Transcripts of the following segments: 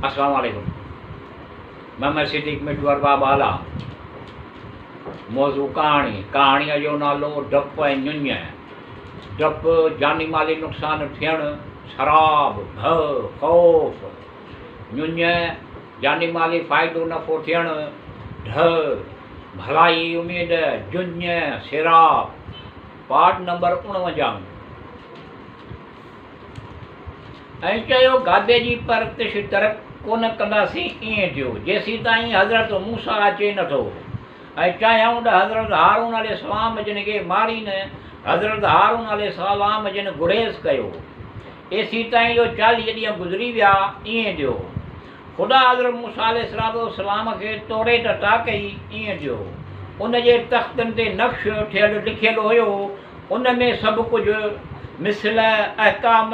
अस्सलाम वालेकुम। मैं सिद्दीक मिठू अरबाब आला। मौजू कहाणीअ जो नालो डप ऐं ञुञ। डप जानी माली नुक़सान थियण, शराब, भउ, ख़ौफ़। ञुञ जानी माली फ़ाइदो नफ़ो थियण, ढ भलाई उमेद, जुञ सिराब। पाठ नंबर 49। ऐं चयो गादे जी परतिश तरक कोन कंदासीं ईअं थियो जेसीं ताईं हज़रत मूसा अचे नथो। ऐं चाहियूं त हज़रत हारून अलैहिस्सलाम जिन खे मारी न हज़रत हारून अलैहिस्सलाम जिन गुरेज़ कयो। एसी ताईं जो 40 ॾींहं गुज़री विया ईअं थियो। ख़ुदा हज़रत मूसा अलैहिस्सलाम खे तौरेत अता कई ईअं थियो। उन जे तख़्तनि ते नक्श थियलु लिखियलु हुयो। उन में सभु कुझु मिसल अहकाम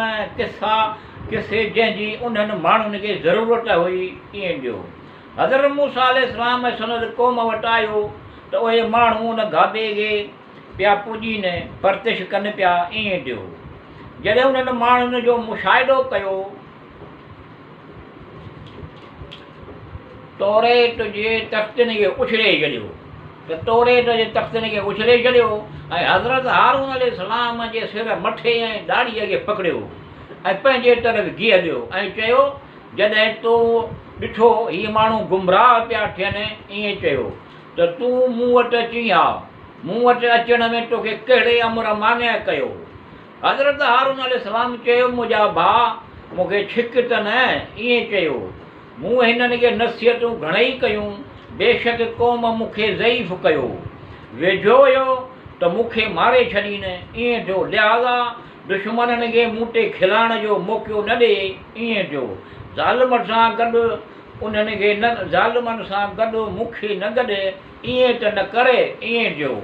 किसे जंहिंजी उन्हनि माण्हुनि खे ज़रूरत हुई ईअं ॾियो। हज़रत मूसा अलैहिस्सलाम सनद क़ौम वटि आयो त उहे माण्हू उन गादे खे पिया पुॼीनि, परतिश कनि पिया ईअं ॾियो। जॾहिं उन्हनि माण्हुनि जो मुशाहिदो कयो तौरेत जे तख़्तनि खे उछले छॾियो त तौरेत जे तख़्तनि खे उछले छॾियो ऐं हज़रत हारून अलैहिस्सलाम जे सिर मथे ऐं दाढ़ीअ खे पकड़ियो ऐं पंहिंजे तरफ़ घिहलियो ऐं चयो, जॾहिं तो ॾिठो हीअ माण्हू गुमराह पिया थियनि ईअं चयो त तूं मूं वटि अची आ। मूं वटि अचण में तोखे कहिड़े अमर मान्य कयो? हज़रत हारून अलैहिस्सलाम चयो, मुंहिंजा भाउ मूंखे छिक त न ईअं चयो। मूं हिननि खे नसीहतूं घणेई कयूं, बेशक क़ौम मूंखे ज़ईफ़ कयो, वेझो हुयो त मूंखे मारे छॾीनि ईअं थियो। लिहाज़ा दुश्मननि खे मूं ते खिलाइण जो मौक़ो न ॾे ईअं थियो। ज़ालिमनि सां गॾु उन्हनि खे न ज़ालिमनि सां गॾु मूंखे न गॾु ईअं त न करे ईअं थियो।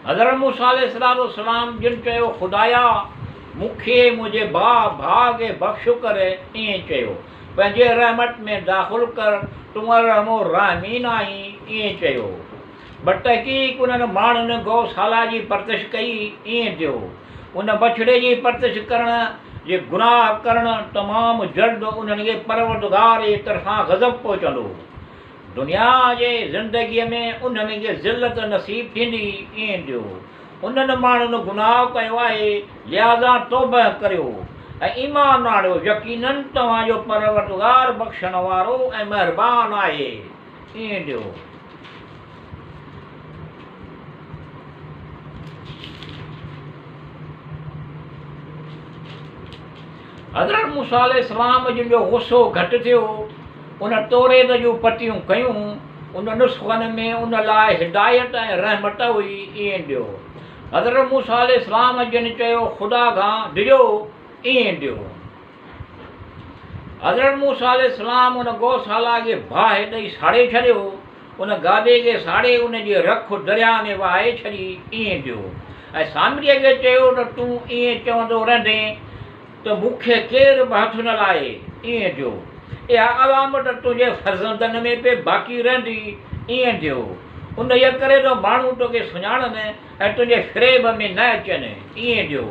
हज़रत मूसा अलैहिस्सलाम जिन चयो, ख़ुदाया मूंखे मुंहिंजे भाउ खे बख़्शु कर ईअं चयो, पंहिंजे रहमत में दाख़िल कर, तूं रहमो राहीमीन आहीं ईअं चयो। बतहक़ीक़ उन्हनि माण्हुनि गौशाला जी परतिश कई ईअं थियो। उन बछड़े जी परतिश करण जे गुनाह करणु तमामु जल्द उन्हनि खे परवरदिगार जे तरफ़ां ग़ज़ब पहुचंदो। दुनिया जे ज़िंदगीअ में उन्हनि खे ज़िलत नसीब थींदी ईअं थियो। उन्हनि माण्हुनि गुनाह कयो आहे, लिहाज़ा तौबह करियो ऐं ईमान आणियो। यकीनन तव्हांजो परवरदिगार बख़्शण वारो ऐं महिरबान आहे ईअं थियो। हज़रत मूसा अलैहिस्सलाम जिन जो गुस्सो घटि थियो, उन तौरेत जूं पटियूं कयूं। उन नुस्ख़नि में उन लाइ हिदायत ऐं रहमत हुई ईअं ॾियो। हज़रत मूसा अलैहिस्सलाम जिन चयो, ख़ुदा खां डिॼो ईअं ॾियो। हज़रत मूसा अलैहिस्सलाम उन गौशाला खे बाहि ॾेई साड़े छॾियो। उन गादे खे साड़े उन जी रख दरिया में वहाए छॾी ईअं ॾियो ऐं सामरीअ खे चयो त तूं ईअं चवंदो रहंदे त मूंखे केरु बि हथु न लाहे ईअं थियो। इहा अलामत तुंहिंजे फ़र्ज़ंदनि में पे बाक़ी रहंदी ईअं थियो। उन इहा करे त माण्हू तोखे सुञाणनि ऐं तुंहिंजे फ़रेब में न अचनि ईअं थियो।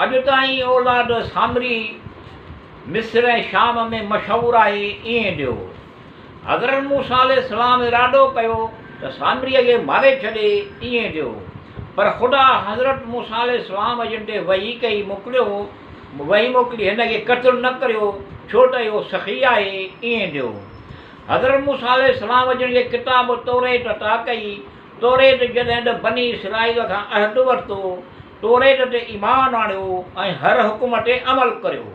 अॼु ताईं औलाद सामरी मिस्र ऐं शाम में मशहूरु आहे ईअं थियो। हज़रत मूसा अलैहिस्सलाम इरादो कयो त सामरीअ खे मारे छॾे ईअं थियो, पर ख़ुदा हज़रत मूसा अलैहिस्सलाम जिन ते वही मोकिली हिन खे क़त्ल न करियो, छो त इहो सख़ी आहे ईअं थियो। हज़रत मूसा अलैहिस्सलाम जिन खे किताब तौरेत अता कई। तौरेत जॾहिं बनी इसराईल खां अहद वरितो, तौरेत ते ईमान आणियो ऐं हर हुकुम ते अमल करियो।